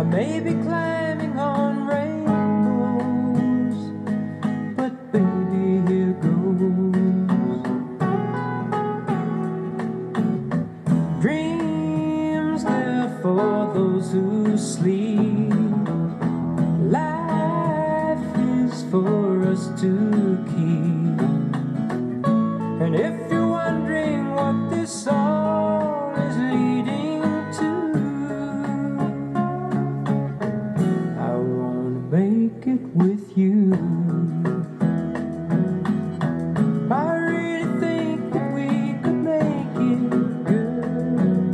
may be climbing on rainbows, but baby, here goes. Dreams there for those who sleep. Life is for us to keep. And if you're wondering what this song is leading to, I wanna make it with you. I really think that we could make it, girl.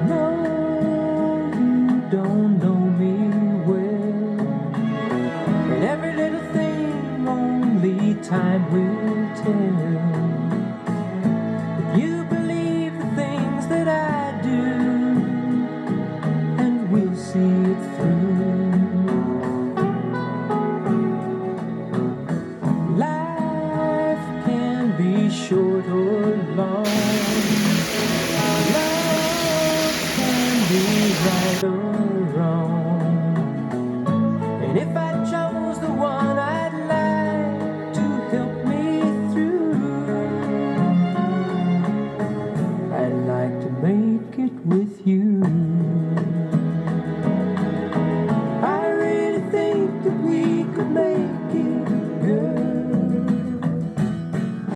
No, you don't know me well, and every little thing only time will tell. If you believe the things that I do, and we'll see it through. Life can be short or long. Love can be right or